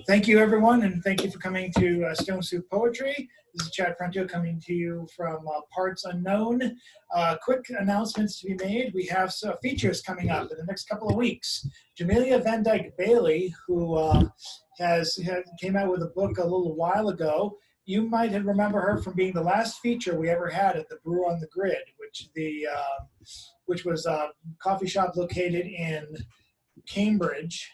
Thank you, everyone, and thank you for coming to Stone Soup Poetry. This is Chad Fronto coming to you from Parts Unknown. Quick announcements to be made. We have some features coming up in the next couple of weeks. Jamelia Van Dyke Bailey, who came out with a book a little while ago. You might remember her from being the last feature we ever had at the Brew on the Grid, which was a coffee shop located in Cambridge.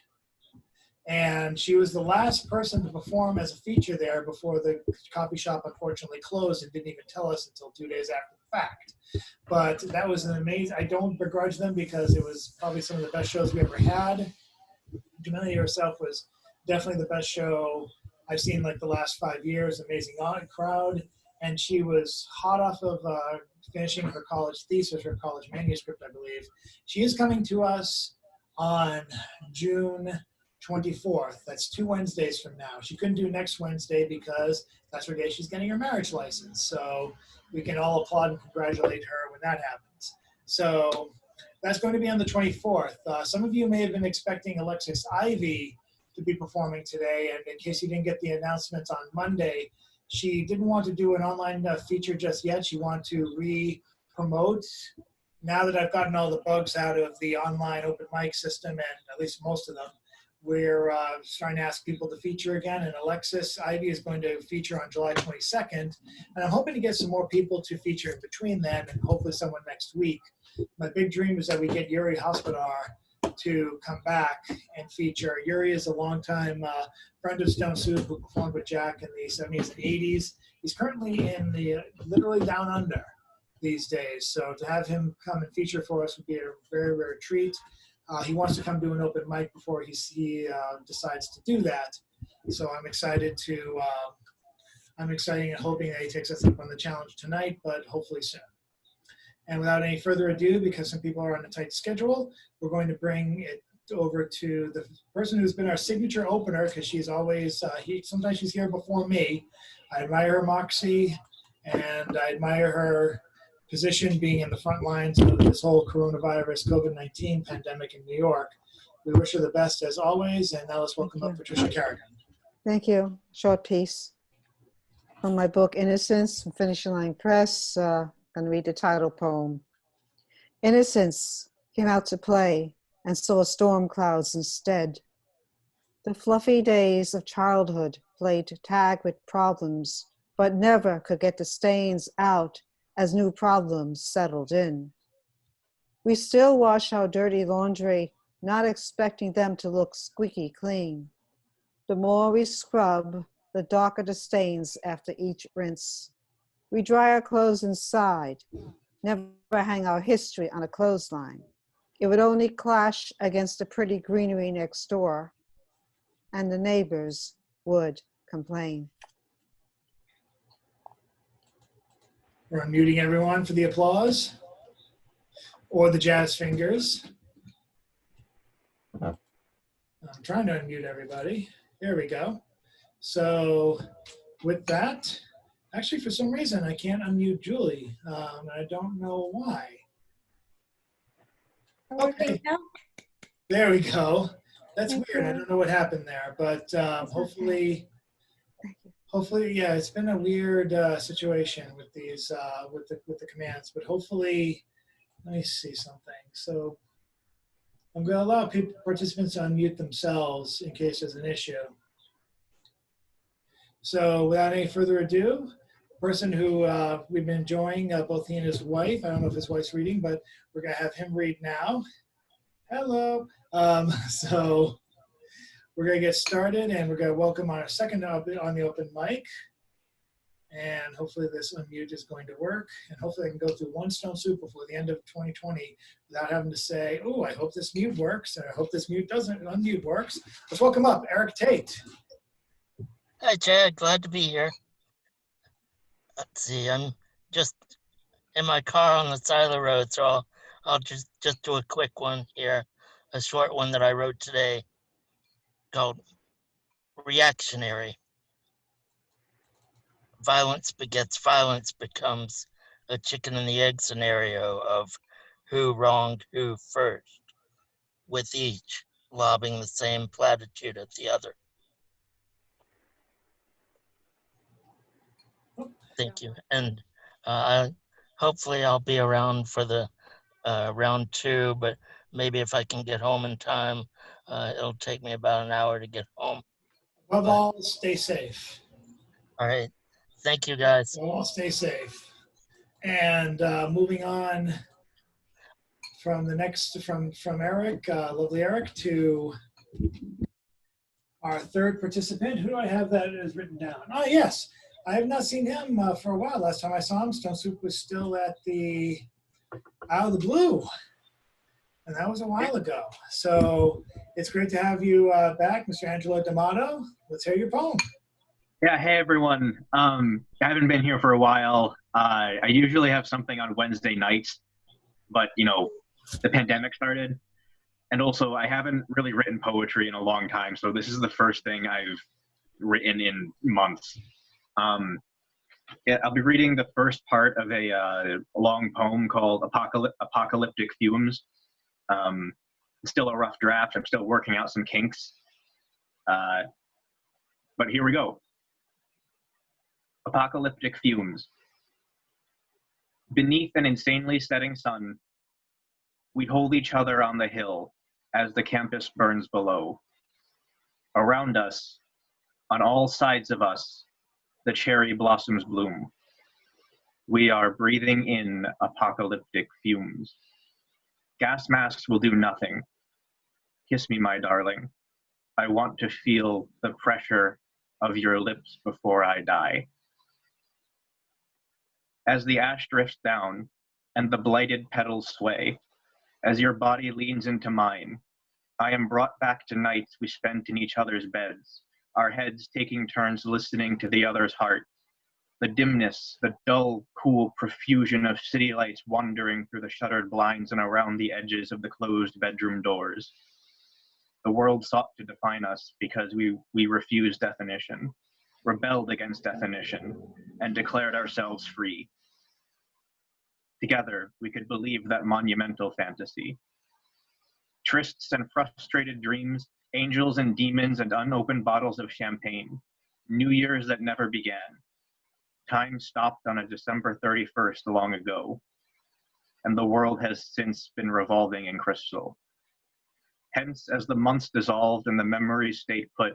And she was the last person to perform as a feature there before the coffee shop unfortunately closed and didn't even tell us until 2 days after the fact. But that was an amazing, I don't begrudge them because it was probably some of the best shows we ever had. Jamelia herself was definitely the best show I've seen like the last 5 years, amazing crowd. And she was hot off of finishing her college thesis, her college manuscript, I believe. She is coming to us on June 24th. That's 2 Wednesdays from now. She couldn't do next Wednesday because that's her day she's getting her marriage license. So we can all applaud and congratulate her when that happens. So that's going to be on the 24th. Some of you may have been expecting Alexis Ivey to be performing today, and in case you didn't get the announcements on Monday, she didn't want to do an online feature just yet. She wanted to re-promote. Now that I've gotten all the bugs out of the online open mic system, and at least most of them, we're starting to ask people to feature again, and Alexis Ivey is going to feature on July 22nd, and I'm hoping to get some more people to feature in between then, and hopefully someone next week. My big dream is that we get Yuri Hospodar to come back and feature. Yuri is a longtime friend of Stone Soup who performed with Jack in the 70s and 80s. He's currently in the literally down under these days, so to have him come and feature for us would be a very rare treat. He wants to come do an open mic before he decides to do that. So I'm excited and hoping that he takes us up on the challenge tonight, but hopefully soon. And without any further ado, because some people are on a tight schedule, we're going to bring it over to the person who's been our signature opener, because she's always, sometimes she's here before me. I admire her moxie, and I admire her position being in the front lines of this whole coronavirus COVID-19 pandemic in New York. We wish her the best as always, and now let's welcome up Patricia Kerrigan. Thank you. Short piece from my book Innocence from Finishing Line Press. Going to read the title poem. Innocence came out to play and saw storm clouds instead. The fluffy days of childhood played tag with problems, but never could get the stains out as new problems settled in. We still wash our dirty laundry, not expecting them to look squeaky clean. The more we scrub, the darker the stains after each rinse. We dry our clothes inside, never hang our history on a clothesline. It would only clash against the pretty greenery next door, and the neighbors would complain. We're unmuting everyone for the applause or the jazz fingers. I'm trying to unmute everybody. There we go. So with that, actually for some reason I can't unmute Julie. I don't know why. Okay, there we go. That's weird. I don't know what happened there, but hopefully, yeah, it's been a weird situation with these with the commands, but hopefully, let me see something. So I'm going to allow participants to unmute themselves in case there's an issue. So without any further ado, the person who we've been enjoying, both he and his wife, I don't know if his wife's reading, but we're going to have him read now. Hello. So we're going to get started, and we're going to welcome our second on the open mic. And hopefully this unmute is going to work. And hopefully I can go through one Stone Soup before the end of 2020 without having to say, oh, I hope this mute works, and I hope this unmute works. Let's welcome up Erik Tate. Hi, Chad. Glad to be here. Let's see. I'm just in my car on the side of the road, so I'll just do a quick one here, a short one that I wrote today called Reactionary. Violence begets violence becomes a chicken and the egg scenario of who wronged who first, with each lobbing the same platitude at the other. Thank you. And hopefully I'll be around for the round 2, but maybe if I can get home in time, it'll take me about an hour to get home. Above But all, stay safe. all right. Thank you, guys. Above all, stay safe. And moving on from Erik, lovely Erik, to our third participant. Who do I have that is written down? Oh, yes. I have not seen him for a while. Last time I saw him, Stone Soup was still at the Out of the Blue. And that was a while ago. So it's great to have you back, Mr. Angelo D'Amato. Let's hear your poem. Yeah, hey everyone. I haven't been here for a while. I usually have something on Wednesday nights, but the pandemic started. And also I haven't really written poetry in a long time, so this is the first thing I've written in months. I'll be reading the first part of a long poem called Apocalyptic Fumes. It's still a rough draft. I'm still working out some kinks. But here we go. Apocalyptic Fumes. Beneath an insanely setting sun, we hold each other on the hill as the campus burns below. Around us, on all sides of us, the cherry blossoms bloom. We are breathing in apocalyptic fumes. Gas masks will do nothing. Kiss me, my darling. I want to feel the pressure of your lips before I die. As the ash drifts down and the blighted petals sway, as your body leans into mine, I am brought back to nights we spent in each other's beds, our heads taking turns listening to the other's heart. The dimness, the dull, cool profusion of city lights wandering through the shuttered blinds and around the edges of the closed bedroom doors. The world sought to define us because we refused definition, rebelled against definition, and declared ourselves free. Together, we could believe that monumental fantasy. Trysts and frustrated dreams, angels and demons and unopened bottles of champagne, New Years that never began. Time stopped on a December 31st long ago, and the world has since been revolving in crystal. Hence, as the months dissolved and the memories stayed put,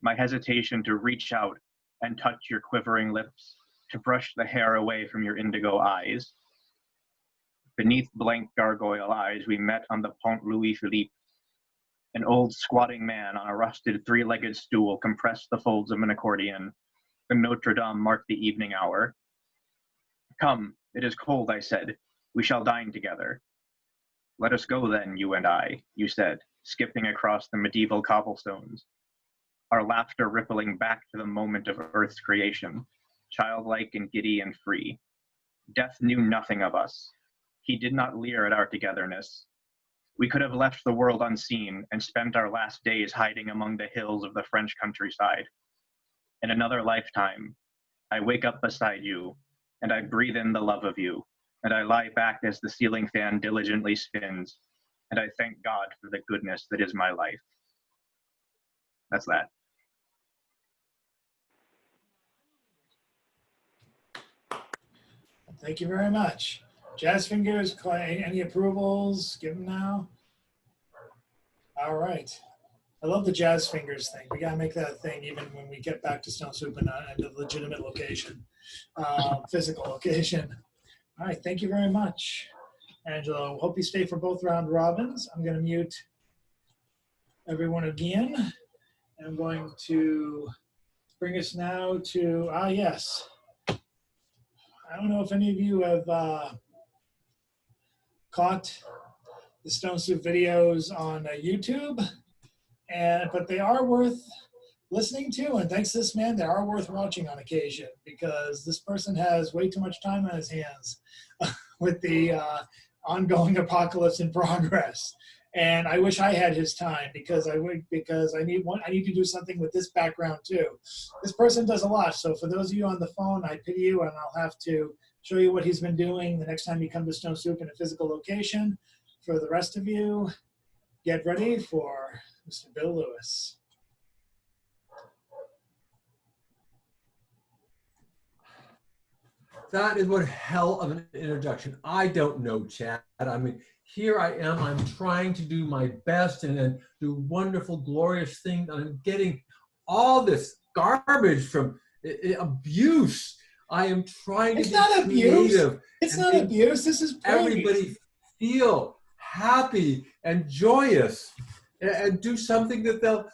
my hesitation to reach out and touch your quivering lips, to brush the hair away from your indigo eyes. Beneath blank gargoyle eyes, we met on the Pont Louis Philippe. An old squatting man on a rusted three-legged stool compressed the folds of an accordion. The Notre Dame marked the evening hour. Come, it is cold, I said. We shall dine together. Let us go then, you and I, you said, skipping across the medieval cobblestones. Our laughter rippling back to the moment of Earth's creation, childlike and giddy and free. Death knew nothing of us. He did not leer at our togetherness. We could have left the world unseen and spent our last days hiding among the hills of the French countryside. In another lifetime, I wake up beside you, and I breathe in the love of you, and I lie back as the ceiling fan diligently spins, and I thank God for the goodness that is my life. That's that. Thank you very much. Jazz Fingers, any approvals? Give them now. All right. I love the Jazz Fingers thing. We got to make that a thing even when we get back to Stone Soup and a legitimate location, physical location. All right. Thank you very much, Angelo. Hope you stay for both round robins. I'm going to mute everyone again. I'm going to bring us now to, yes. I don't know if any of you have caught the Stone Soup videos on YouTube, but they are worth listening to, and thanks to this man, they are worth watching on occasion, because this person has way too much time on his hands with the ongoing apocalypse in progress. And I wish I had his time, because I need to do something with this background too. This person does a lot. So for those of you on the phone, I pity you, and I'll have to show you what he's been doing the next time you come to Stone Soup in a physical location. For the rest of you, get ready for Mr. Bill Lewis. That is one hell of an introduction. I don't know, Chad. I mean, here I am. I'm trying to do my best and do wonderful, glorious things. I'm getting all this garbage from abuse. I am trying to It's be not abuse. creative. It's and not make abuse. This is praise. everybody feel happy and joyous and do something that they'll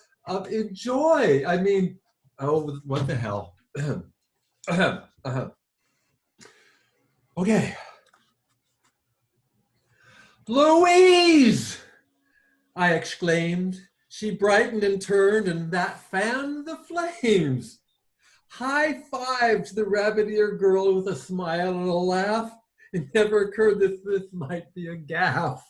enjoy. I mean, oh, what the hell? Okay. Louise! I exclaimed. She brightened and turned, and that fanned the flames. High five to the rabbit-eared girl with a smile and a laugh. It never occurred that this might be a gaffe.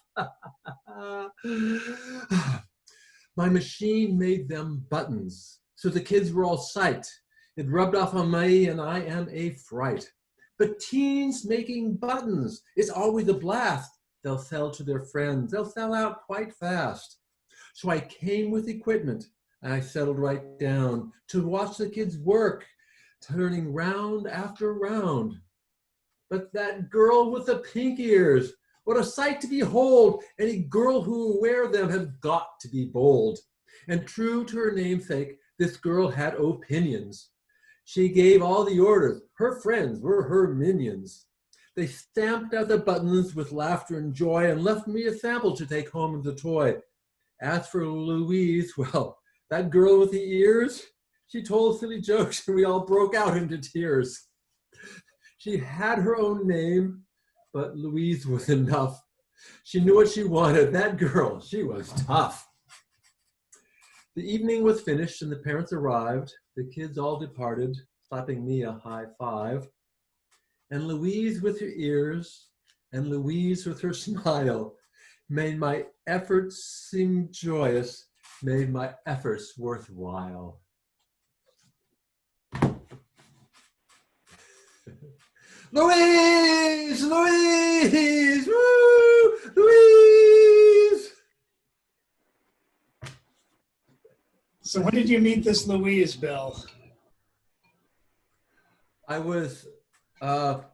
My machine made them buttons, so the kids were all psyched. It rubbed off on me, and I am a fright. But teens making buttons is always a blast. They'll sell to their friends. They'll sell out quite fast. So I came with equipment, and I settled right down to watch the kids work, turning round after round. But that girl with the pink ears, what a sight to behold. Any girl who will wear them has got to be bold. And true to her namesake, this girl had opinions. She gave all the orders. Her friends were her minions. They stamped out the buttons with laughter and joy and left me a sample to take home as a toy. As for Louise, well, that girl with the ears, she told silly jokes and we all broke out into tears. She had her own name, but Louise was enough. She knew what she wanted. That girl, she was tough. The evening was finished and the parents arrived. The kids all departed, slapping me a high five. And Louise with her ears and Louise with her smile made my efforts seem joyous, made my efforts worthwhile. Louise! Louise! Woo! Louise! So when did you meet this Louise, Bill? I was,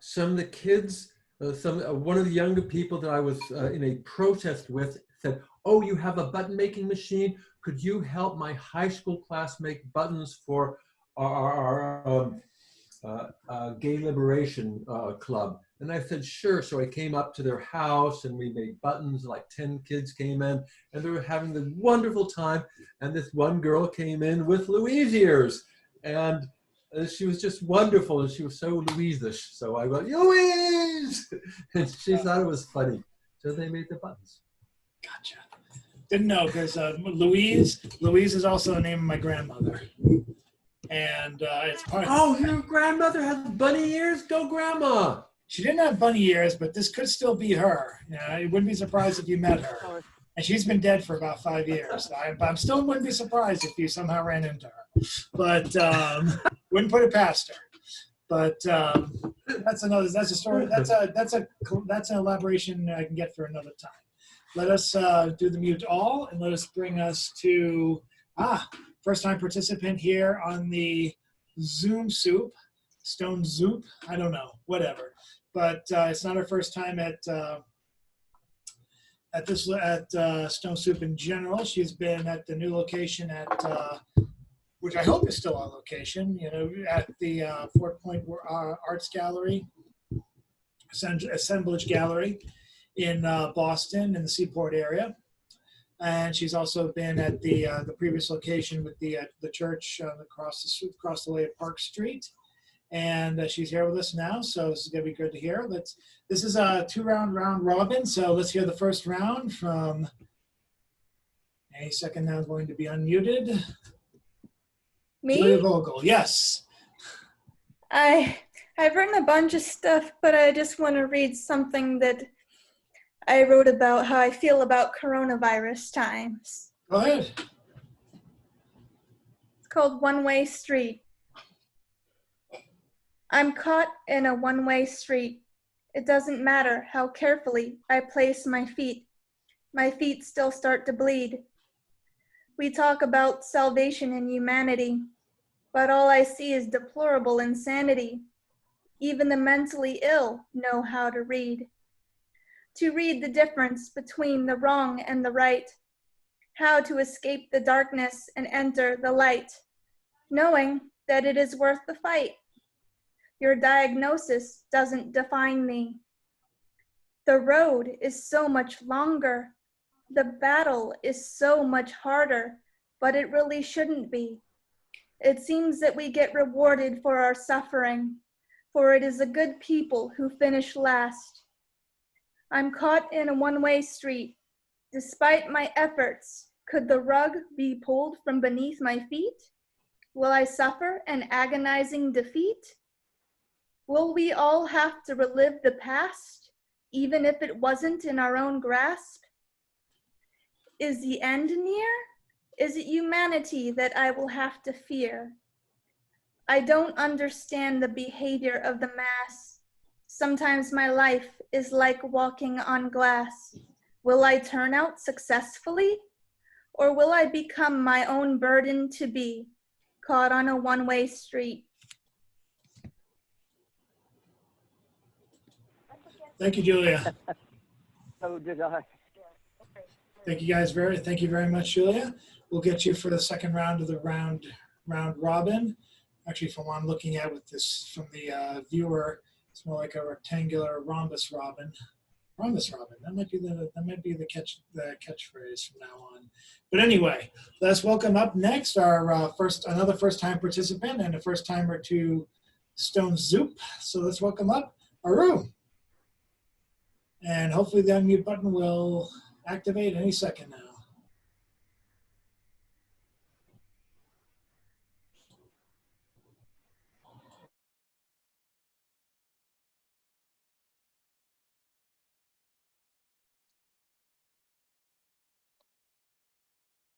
some of the kids, one of the younger people that I was in a protest with said, oh, you have a button making machine? Could you help my high school class make buttons for our gay liberation club? And I said, sure. So I came up to their house and we made buttons, like 10 kids came in and they were having this wonderful time. And this one girl came in with Louise ears and she was just wonderful and she was so Louise-ish. So I went, Louise! And she thought it was funny. So they made the buttons. Gotcha. Didn't know because Louise is also the name of my grandmother. And it's part of, oh, your grandmother has bunny ears? Go grandma. She didn't have bunny ears, but this could still be her. You know, I wouldn't be surprised if you met her. And she's been dead for about 5 years. I'm still wouldn't be surprised if you somehow ran into her. But wouldn't put it past her. But that's a story. That's an elaboration I can get for another time. Let us do the mute all and let us bring us to first time participant here on the Zoom Soup, Stone Zoop, I don't know, whatever. But it's not our first time at Stone Soup in general. She's been at the new location at, which I hope is still our location, you know, at the Fort Point Arts Gallery, Assemblage Gallery in Boston in the Seaport area. And she's also been at the previous location with the church across the way at Park Street. And she's here with us now, so this is going to be good to hear. This is a 2-round round robin, so let's hear the first round from, any second now, I'm going to be unmuted. Me? Julia Vogel, yes. I've written a bunch of stuff, but I just want to read something that I wrote about how I feel about coronavirus times. Go ahead. It's called One-Way Street. I'm caught in a one-way street. It doesn't matter how carefully I place my feet. My feet still start to bleed. We talk about salvation and humanity, but all I see is deplorable insanity. Even the mentally ill know how to read. To read the difference between the wrong and the right. How to escape the darkness and enter the light, knowing that it is worth the fight. Your diagnosis doesn't define me. The road is so much longer. The battle is so much harder, but it really shouldn't be. It seems that we get rewarded for our suffering, for it is the good people who finish last. I'm caught in a one-way street. Despite my efforts, could the rug be pulled from beneath my feet? Will I suffer an agonizing defeat? Will we all have to relive the past, even if it wasn't in our own grasp? Is the end near? Is it humanity that I will have to fear? I don't understand the behavior of the mass. Sometimes my life is like walking on glass. Will I turn out successfully? Or will I become my own burden to be, caught on a one-way street? Thank you, Julia. So did I. Thank you very much, Julia. We'll get you for the second round of the round robin. Actually, from what I'm looking at with this from the viewer, it's more like a rectangular rhombus robin. Rhombus robin. That might be the catchphrase from now on. But anyway, let's welcome up next our another first-time participant and a first-timer to Stone Soup. So let's welcome up Aru. And hopefully the unmute button will activate any second now.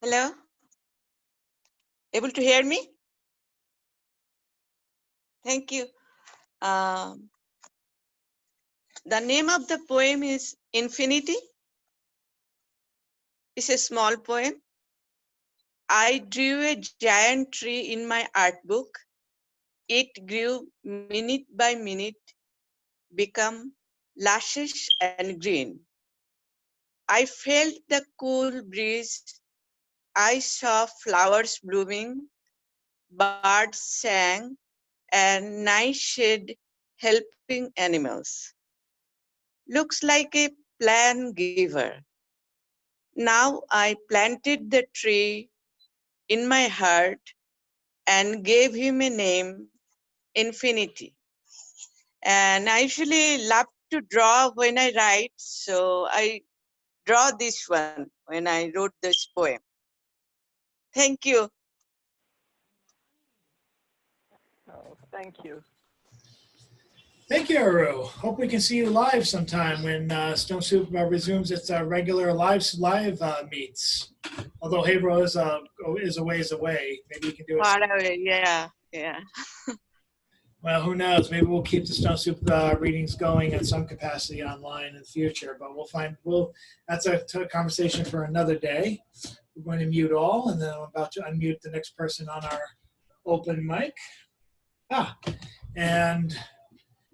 Hello? Able to hear me? Thank you. The name of the poem is Infinity. It's a small poem. I drew a giant tree in my art book. It grew minute by minute, become luscious and green. I felt the cool breeze. I saw flowers blooming, birds sang, and nice shade helping animals. Looks like a plan giver. Now I planted the tree in my heart and gave him a name, Infinity. And I usually love to draw when I write, so I draw this one when I wrote this poem. Thank you. Oh, thank you. Thank you, Aru. Hope we can see you live sometime when Stone Soup resumes its regular live meets. Although Hebron is a ways away, maybe we can do it. Far away, yeah. Well, who knows? Maybe we'll keep the Stone Soup readings going in some capacity online in the future. But that's a conversation for another day. We're going to mute all, and then I'm about to unmute the next person on our open mic. And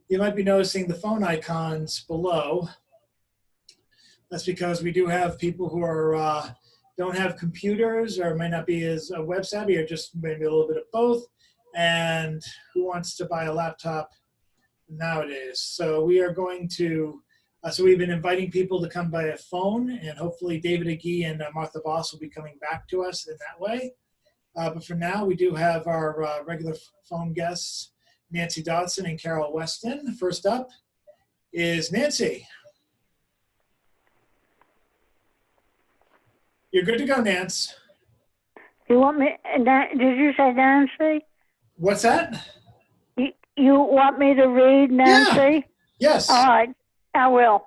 you might be noticing the phone icons below. That's because we do have people who are don't have computers or might not be as web savvy or just maybe a little bit of both. And who wants to buy a laptop nowadays? So we are going to, so we've been inviting people to come by a phone, and hopefully David Agee and Martha Voss will be coming back to us in that way. But for now, we do have our regular phone guests, Nancy Dodson and Carol Weston. First up is Nancy. You're good to go, Nance. You want me, did you say Nancy? What's that? You want me to read, Nancy? Yeah. Yes. All right, I will.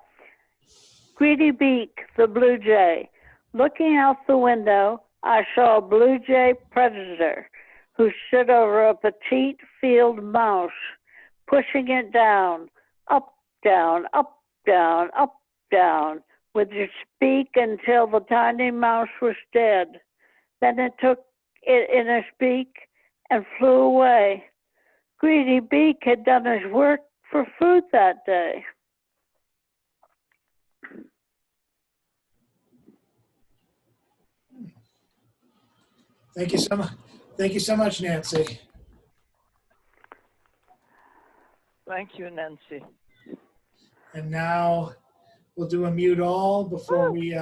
Greedy Beak, the blue jay. Looking out the window, I saw a blue jay predator who stood over a petite field mouse, pushing it down, up, down, up, down, up, down, with its beak until the tiny mouse was dead. Then it took it in its beak and flew away. Greedy Beak had done his work for food that day. Thank you so much. Thank you so much, Nancy. Thank you, Nancy. And now we'll do a mute all before we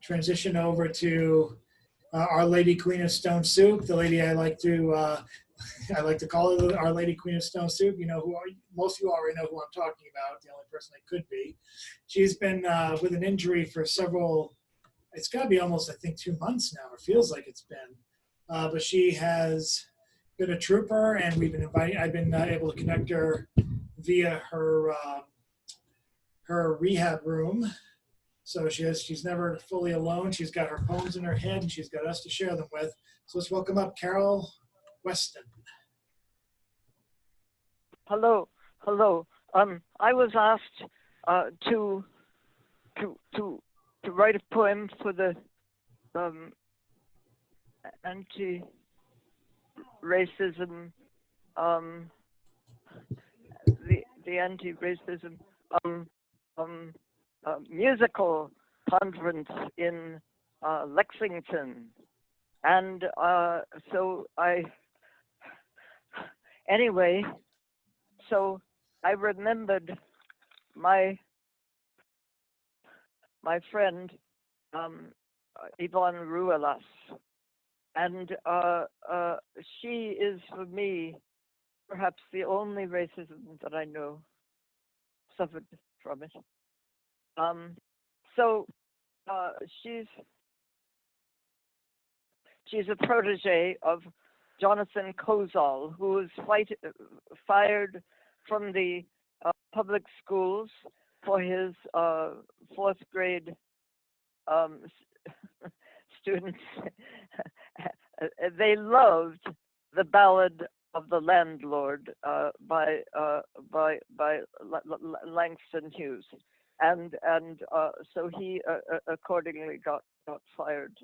transition over to Our Lady Queen of Stone Soup, the lady I like to call her Our Lady Queen of Stone Soup. You know most of you already know who I'm talking about. The only person I could be. She's been with an injury for several. It's got to be almost, I think, 2 months now. It feels like it's been. But she has been a trooper, and I've been able to connect her via her rehab room. So she's never fully alone. She's got her poems in her head, and she's got us to share them with. So let's welcome up Carol Weston. Hello. I was asked to write a poem for the anti-racism the anti-racism musical conference in Lexington, and so I remembered my friend Yvonne Ruelas, and she is for me perhaps the only racism that I know suffered from it. She's a protege of Jonathan Kozol, who was fired from the public schools for his fourth grade students. They loved the Ballad of the Landlord by Langston Hughes, and so he accordingly got fired,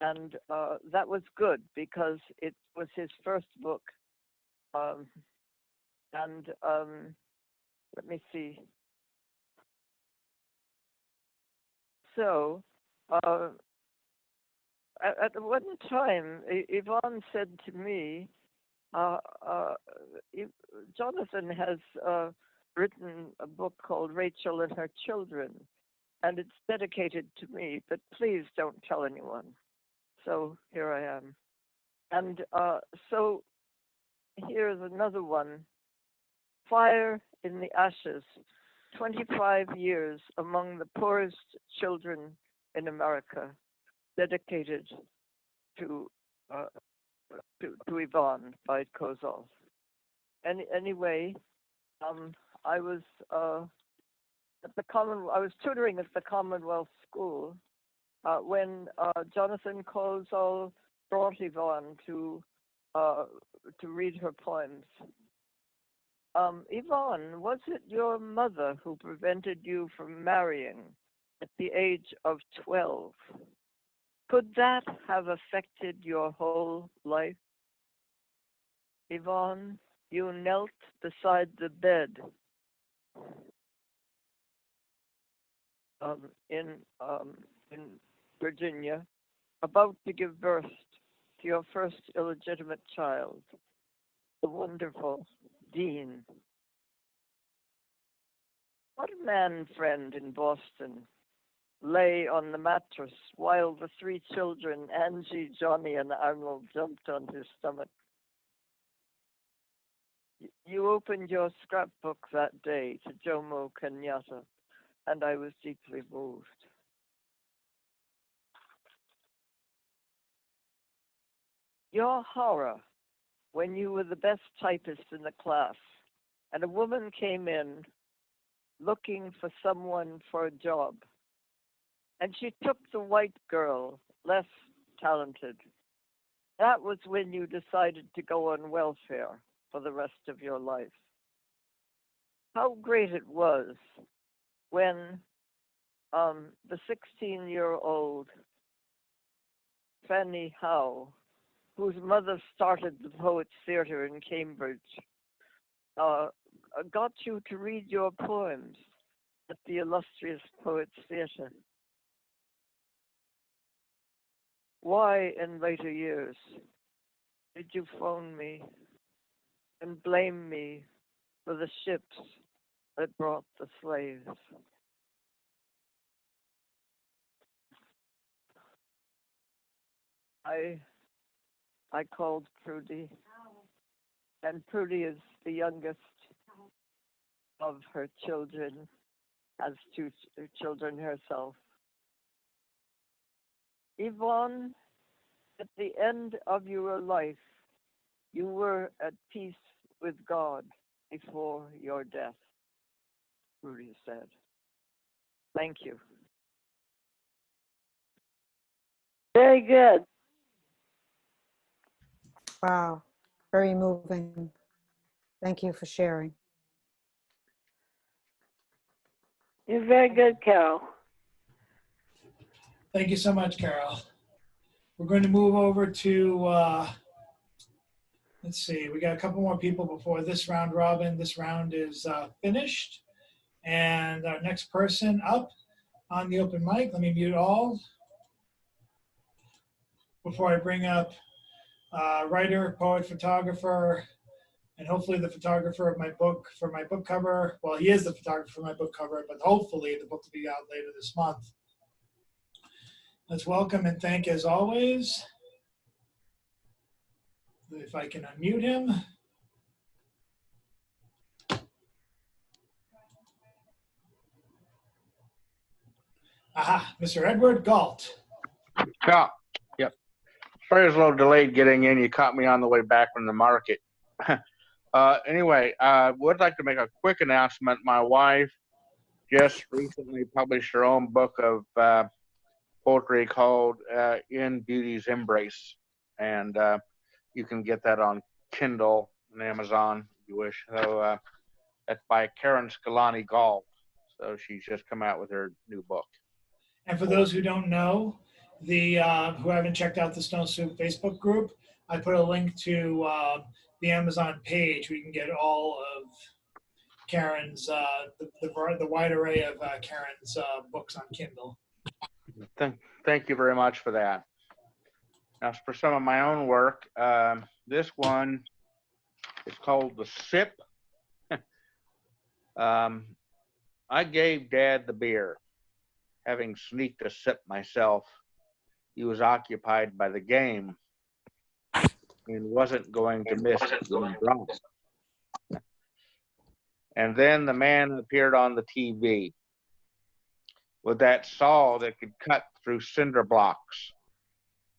and that was good because it was his first book, and let me see. So at one time, Yvonne said to me, Jonathan has written a book called Rachel and Her Children, and it's dedicated to me, but please don't tell anyone. So here I am. And so here's another one. Fire in the Ashes, 25 years among the poorest children in America, dedicated to Yvonne by Kozol. Anyway, I was I was tutoring at the Commonwealth School when Jonathan Kozol brought Yvonne to read her poems. Yvonne, was it your mother who prevented you from marrying at the age of 12? Could that have affected your whole life? Yvonne, you knelt beside the bed in Virginia, about to give birth to your first illegitimate child, the wonderful Dean. What man friend in Boston lay on the mattress while the three children, Angie, Johnny, and Arnold, jumped on his stomach? You opened your scrapbook that day to Jomo Kenyatta, and I was deeply moved. Your horror when you were the best typist in the class, and a woman came in looking for someone for a job, and she took the white girl, less talented. That was when you decided to go on welfare for the rest of your life. How great it was when the 16-year-old Fanny Howe, whose mother started the Poets Theatre in Cambridge, got you to read your poems at the Illustrious Poets Theatre? Why, in later years, did you phone me and blame me for the ships that brought the slaves? I called Prudy, and Prudy is the youngest of her children, has two children herself. Yvonne, at the end of your life, you were at peace with God before your death, Prudy said. Thank you. Very good. Wow, very moving. Thank you for sharing. You're very good, Carol. Thank you so much, Carol. We're going to move over to, let's see, we got a couple more people before this round robin. This round is finished. And our next person up on the open mic, let me mute all before I bring up writer, poet, photographer, and hopefully the photographer of my book for my book cover. Well, he is the photographer for my book cover, but hopefully the book will be out later this month. Let's welcome and thank, as always, if I can unmute him. Aha, Mr. Edward Galt. Yeah, yep. Sorry I was a little delayed getting in. You caught me on the way back from the market. Anyway, I would like to make a quick announcement. My wife just recently published her own book of poetry called In Beauty's Embrace. And you can get that on Kindle and Amazon if you wish. So that's by Karen Scalani Galt. So she's just come out with her new book. And for those who don't know, who haven't checked out the Stone Soup Facebook group, I put a link to the Amazon page where you can get all of Karen's, the wide array of Karen's books on Kindle. Thank you very much for that. Now, for some of my own work, this one is called The Sip. I gave Dad the beer, having sneaked a sip myself. He was occupied by the game and wasn't going to miss one drop. And then the man appeared on the TV with that saw that could cut through cinder blocks.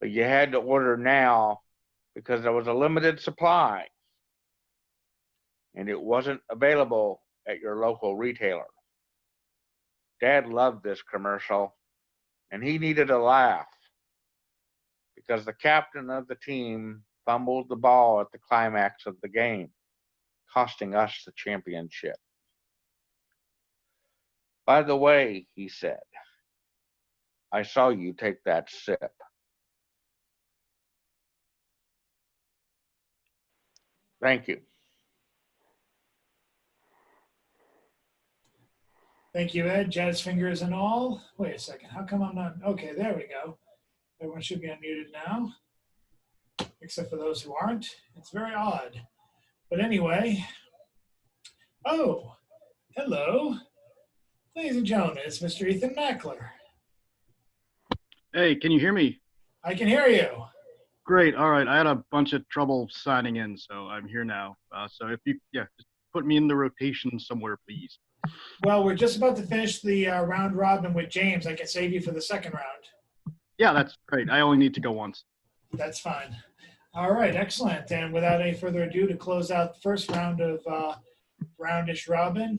But you had to order now because there was a limited supply and it wasn't available at your local retailer. Dad loved this commercial and he needed a laugh because the captain of the team fumbled the ball at the climax of the game, costing us the championship. By the way, he said, I saw you take that sip. Thank you. Thank you, Ed. Jazz fingers and all. Wait a second. How come I'm not? Okay, there we go. Everyone should be unmuted now, except for those who aren't. It's very odd. But anyway, oh, hello. Ladies and gentlemen, it's Mr. Ethan Mackler. Hey, can you hear me? I can hear you. Great. All right. I had a bunch of trouble signing in, so I'm here now. So if you, just put me in the rotation somewhere, please. Well, we're just about to finish the round robin with James. I can save you for the second round. Yeah, that's great. I only need to go once. That's fine. All right, excellent. And without any further ado, to close out the first round of roundish robin,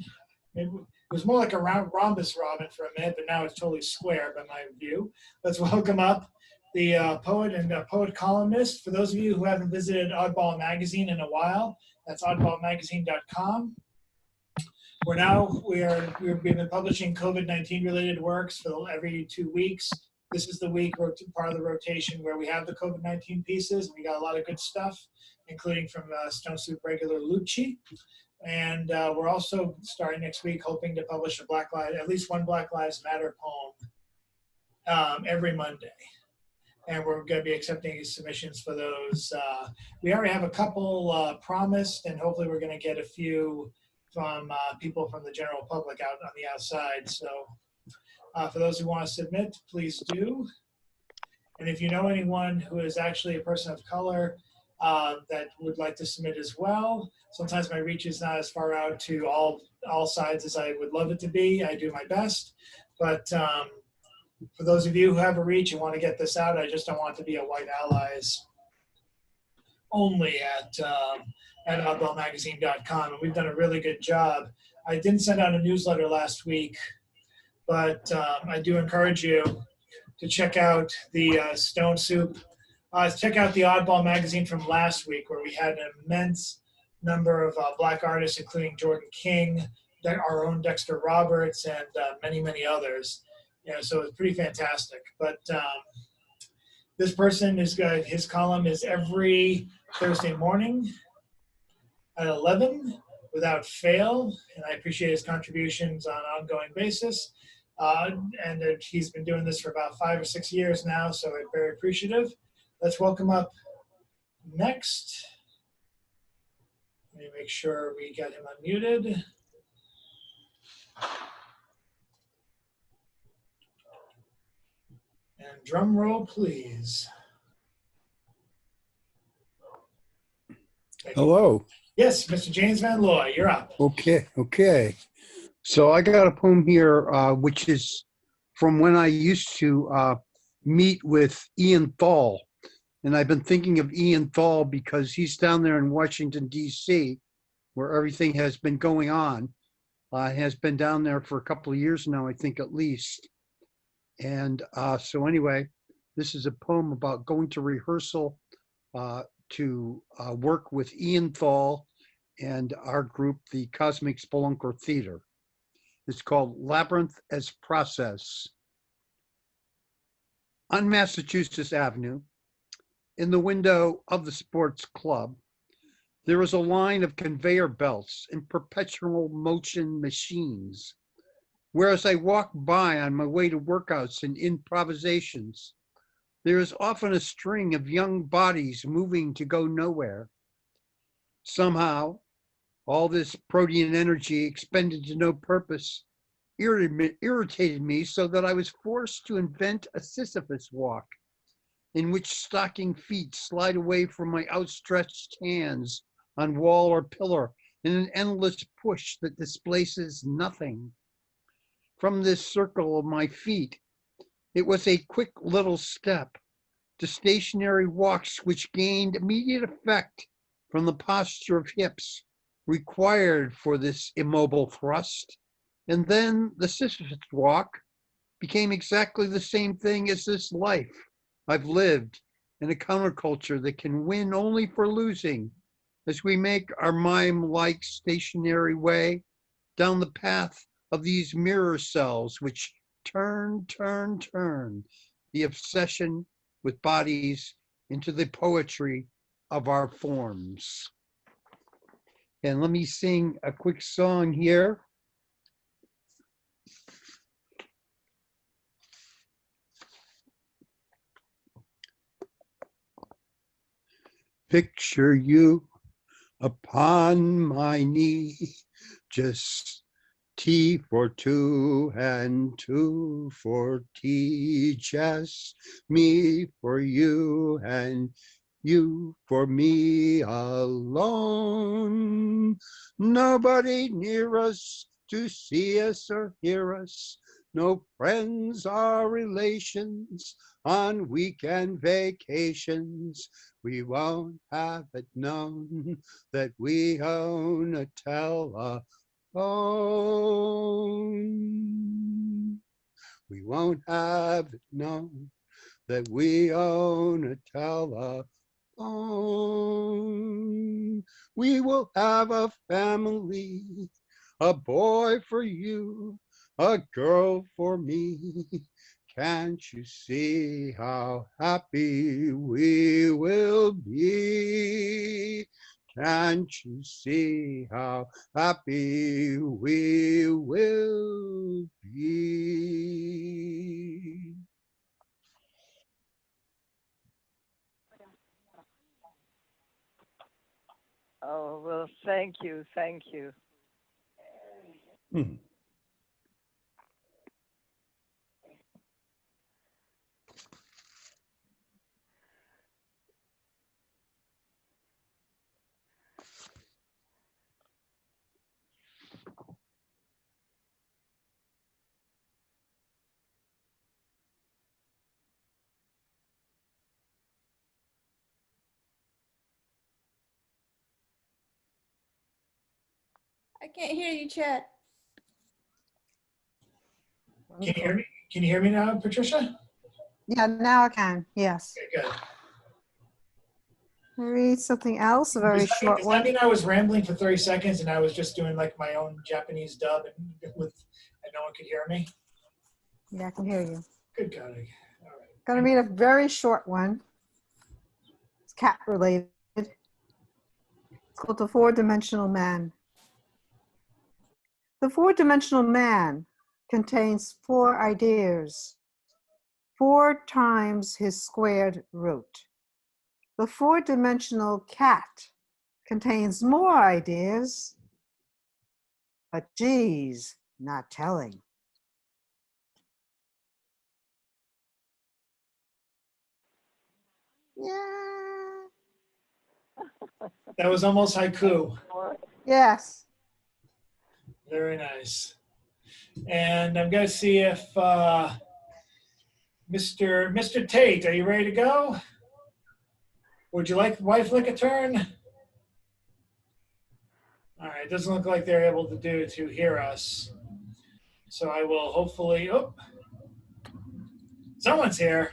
it was more like a rhombus robin for a minute, but now it's totally square by my view. Let's welcome up the poet and poet columnist. For those of you who haven't visited Oddball Magazine in a while, that's oddballmagazine.com. We've been publishing COVID-19 related works for every 2 weeks This is the week or part of the rotation where we have the COVID-19 pieces, and we got a lot of good stuff, including from Stone Soup regular Lucci. And we're also starting next week, hoping to publish at least one Black Lives Matter poem every Monday. And we're going to be accepting submissions for those. We already have a couple promised, and hopefully we're going to get a few from people from the general public out on the outside. So for those who want to submit, please do. And if you know anyone who is actually a person of color that would like to submit as well, sometimes my reach is not as far out to all sides as I would love it to be. I do my best. But for those of you who have a reach and want to get this out, I just don't want it to be a white allies only at oddballmagazine.com. And we've done a really good job. I didn't send out a newsletter last week, but I do encourage you to check out the Stone Soup. Check out the Oddball magazine from last week, where we had an immense number of Black artists, including Jordan King, our own Dexter Roberts, and many, many others. So it's pretty fantastic. But this person his column is every Thursday morning at 11 without fail, and I appreciate his contributions on an ongoing basis. And he's been doing this for about 5 or 6 years now, so I'm very appreciative. Let's welcome up next. Let me make sure we get him unmuted. And drum roll, please. Hello. Yes, Mr. James Van Looy, you're up. Okay. So I got a poem here, which is from when I used to meet with Ian Thal. And I've been thinking of Ian Thal because he's down there in Washington, D.C., where everything has been going on. Has been down there for a couple of years now, I think at least. And so anyway, this is a poem about going to rehearsal to work with Ian Thal and our group, the Cosmic Spelunker Theater. It's called Labyrinth as Process. On Massachusetts Avenue, in the window of the sports club, there is a line of conveyor belts and perpetual motion machines. Whereas I walk by on my way to workouts and improvisations, there is often a string of young bodies moving to go nowhere. Somehow, all this protean energy expended to no purpose irritated me so that I was forced to invent a Sisyphus walk, in which stocking feet slide away from my outstretched hands on wall or pillar in an endless push that displaces nothing. From this circle of my feet, it was a quick little step to stationary walks which gained immediate effect from the posture of hips required for this immobile thrust. And then the Sisyphus walk became exactly the same thing as this life I've lived in a counterculture that can win only for losing, as we make our mime-like stationary way down the path of these mirror cells which turn, the obsession with bodies into the poetry of our forms. And let me sing a quick song here. Picture you upon my knee, just T for two and two for tea, just me for you and you for me alone. Nobody near us to see us or hear us, no friends or relations on weekend vacations. We won't have it known that we own a telephone. We won't have it known that we own a telephone. We will have a family, a boy for you, a girl for me. Can't you see how happy we will be? Can't you see how happy we will be? Oh, well, thank you. Thank you. I can't hear you, Chad. Can you hear me? Can you hear me now, Patricia? Yeah, now I can. Yes. Okay, good. Read something else, a very short Does one. that mean I was rambling for 30 seconds and I was just doing like my own Japanese dub and no one could hear me? Yeah, I can hear you. Good God. All right. Going to read a very short one. It's cat related. It's called The Four-Dimensional Man. The four-dimensional man contains four ideas, 4 times his squared root. The four-dimensional cat contains more ideas, but geez, not telling. Yeah. That was almost haiku. Yes. Very nice. And I'm going to see if Mr. Tate, are you ready to go? Would you like wife lick a turn? All right, it doesn't look like they're able to hear us. So I will hopefully, oh, someone's here.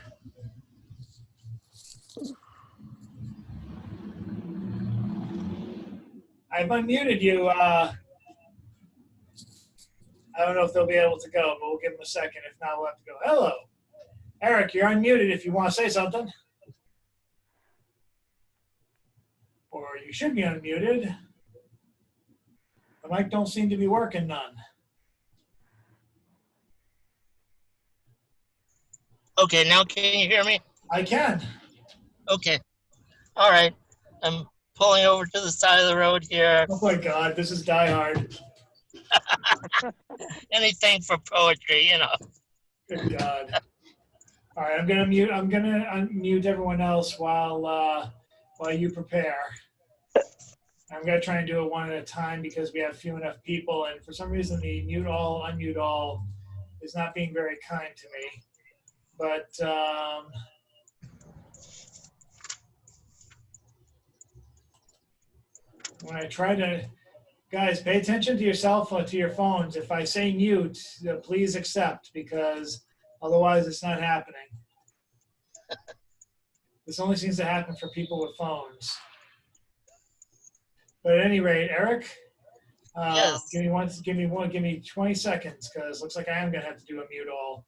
I've unmuted you. I don't know if they'll be able to go, but we'll give them a second. If not, we'll have to go. Hello. Eric, you're unmuted if you want to say something. Or you should be unmuted. The mic don't seem to be working none. Okay, now can you hear me? I can. Okay. All right. I'm pulling over to the side of the road here. Oh my God, this is Die Hard. Anything for poetry, you know. Good God. All right, I'm gonna unmute everyone else while you prepare. I'm gonna try and do it one at a time because we have few enough people, and for some reason the mute all, unmute all is not being very kind to me. But when I try to, guys, pay attention to yourself or to your phones. If I say mute, please accept because otherwise it's not happening. This only seems to happen for people with phones. But at any rate, Eric, Yes. give me 20 seconds because looks like I am gonna have to do a mute all.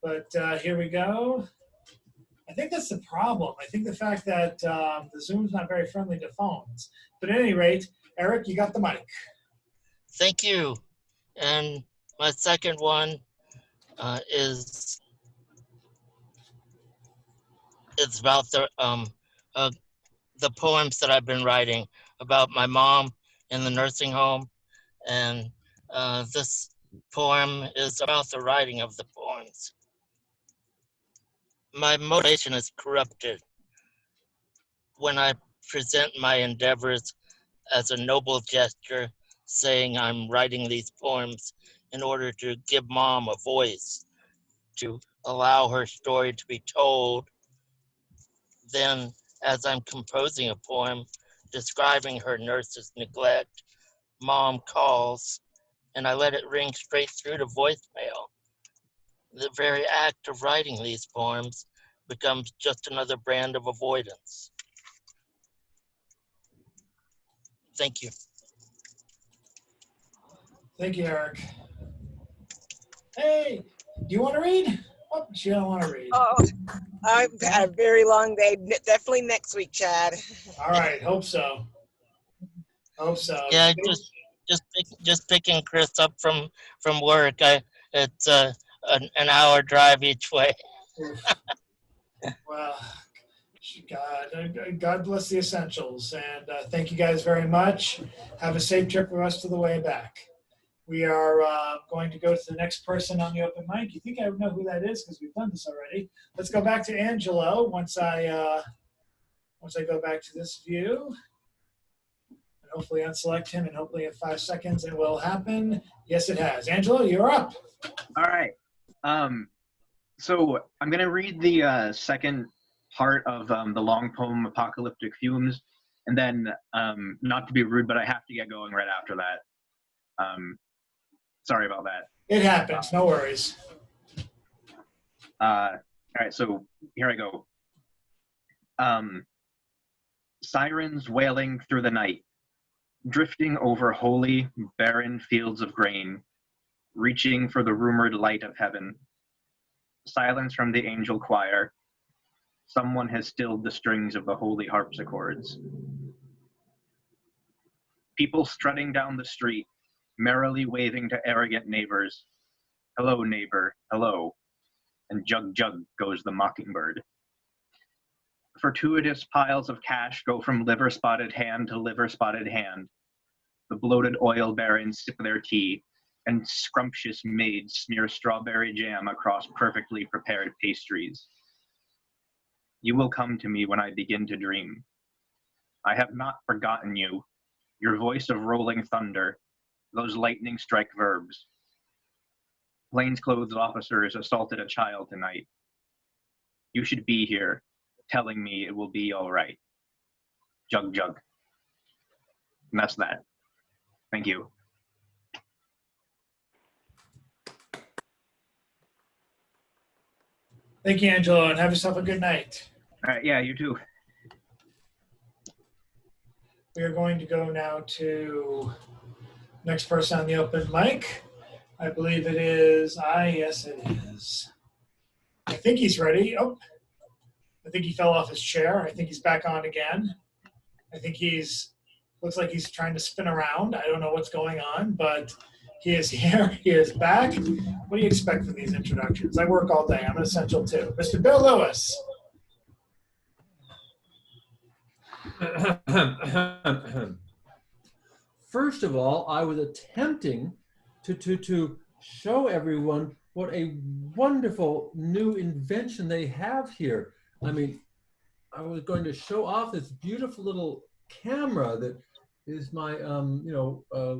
But here we go. I think that's the problem. I think the fact that the Zoom's not very friendly to phones. But at any rate, Eric, you got the mic. Thank you. And my second one is it's about the poems that I've been writing about my mom in the nursing home, and this poem is about the writing of the poems. My motivation is corrupted when I present my endeavors as a noble gesture, saying I'm writing these poems in order to give mom a voice, to allow her story to be told. Then, as I'm composing a poem describing her nurse's neglect, mom calls, and I let it ring straight through to voicemail. The very act of writing these poems becomes just another brand of avoidance. Thank you. Thank you, Eric. Hey, do you want to read? Oh, she don't want to read. Oh, I've got a very long day. Definitely next week, Chad. All right, hope so. Hope so. Yeah, just picking Chris up from work. It's an hour drive each way. Well, God bless the essentials, and thank you guys very much. Have a safe trip the rest of the way back. We are going to go to the next person on the open mic. You think I would know who that is because we've done this already. Let's go back to Angelo once I go back to this view. And hopefully unselect him, and hopefully in 5 seconds it will happen. Yes, it has. Angelo, you're up. All right. So I'm going to read the second part of the long poem Apocalyptic Fumes, and then not to be rude, but I have to get going right after that. Sorry about that. It happens. No worries. All right, so here I go. Sirens wailing through the night, drifting over holy, barren fields of grain, reaching for the rumored light of heaven. Silence from the angel choir. Someone has stilled the strings of the holy harpsichords. People strutting down the street, merrily waving to arrogant neighbors. Hello, neighbor, hello. And jug jug goes the mockingbird. Fortuitous piles of cash go from liver-spotted hand to liver-spotted hand. The bloated oil barons sip their tea, and scrumptious maids smear strawberry jam across perfectly prepared pastries. You will come to me when I begin to dream. I have not forgotten you, your voice of rolling thunder, those lightning strike verbs. Plainclothes officers assaulted a child tonight. You should be here, telling me it will be all right. Jug jug. And that's that. Thank you. Thank you, Angelo, and have yourself a good night. All right, yeah, you too. We are going to go now to next person on the open mic. I believe it is yes, it is. I think he's ready. Oh, I think he fell off his chair. I think he's back on again. I think looks like he's trying to spin around. I don't know what's going on, but he is here. He is back. What do you expect from these introductions? I work all day. I'm an essential too. Mr. Bill Lewis. First of all, I was attempting to show everyone what a wonderful new invention they have here. I mean, I was going to show off this beautiful little camera that is my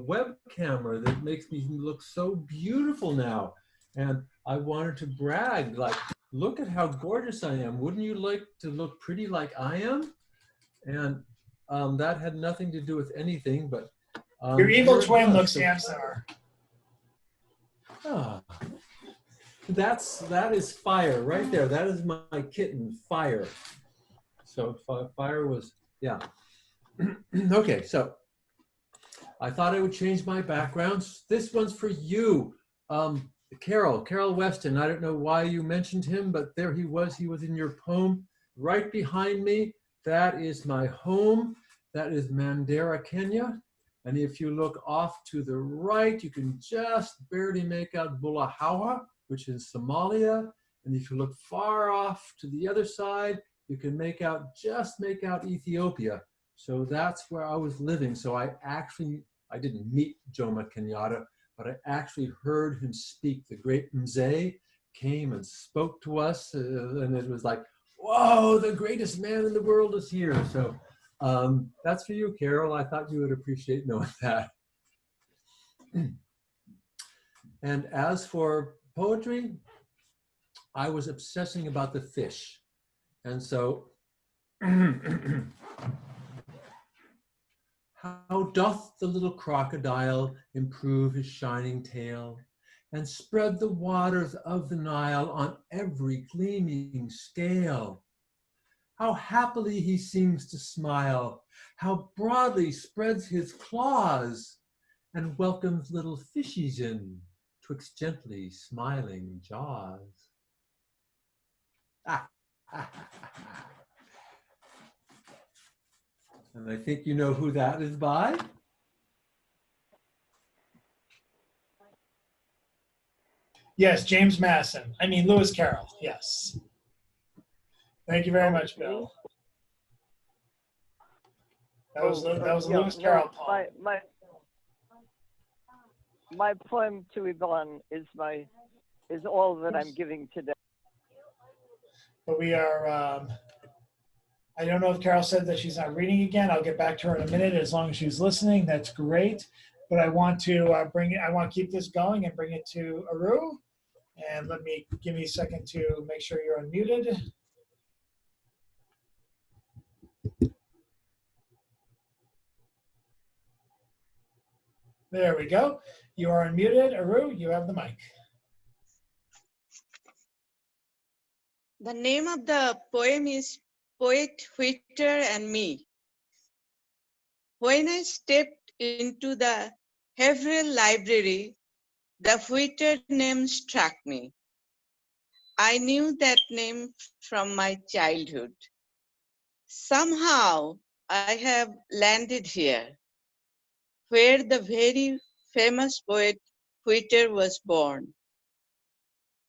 web camera that makes me look so beautiful now. And I wanted to brag, like, look at how gorgeous I am. Wouldn't you like to look pretty like I am? And that had nothing to do with anything, but your evil twin looks handsomer. Ah, that is Fire right there. That is my kitten, Fire. So Fire was, yeah. Okay, so I thought I would change my backgrounds. This one's for you, Carol Weston. I don't know why you mentioned him, but there he was. He was in your poem. Right behind me, that is my home. That is Mandera, Kenya. And if you look off to the right, you can just barely make out Bulahawa, which is Somalia. And if you look far off to the other side, you can just make out Ethiopia. So that's where I was living. So I didn't meet Jomo Kenyatta, but I actually heard him speak. The great Mzee came and spoke to us, and it was like, whoa, the greatest man in the world is here. So that's for you, Carol. I thought you would appreciate knowing that. And as for poetry, I was obsessing about the fish. And so, how doth the little crocodile improve his shining tail and spread the waters of the Nile on every gleaming scale? How happily he seems to smile, how broadly spreads his claws and welcomes little fishies in twixt gently smiling jaws. And I think you know who that is by. Yes, James Masson. I mean, Lewis Carroll. Yes. Thank you very much, Bill. That was a Lewis Carroll poem. My poem to Yvonne is all that I'm giving today. But we are. I don't know if Carol said that she's not reading again. I'll get back to her in a minute. As long as she's listening, that's great. But I want to bring it. I want to keep this going and bring it to Aru. And give me a second to make sure you're unmuted. There we go. You are unmuted. Aru, you have the mic. The name of the poem is Poet, Wheater, and Me. When I stepped into the Haverhill Library, the Wheater name struck me. I knew that name from my childhood. Somehow I have landed here, where the very famous poet Wheater was born.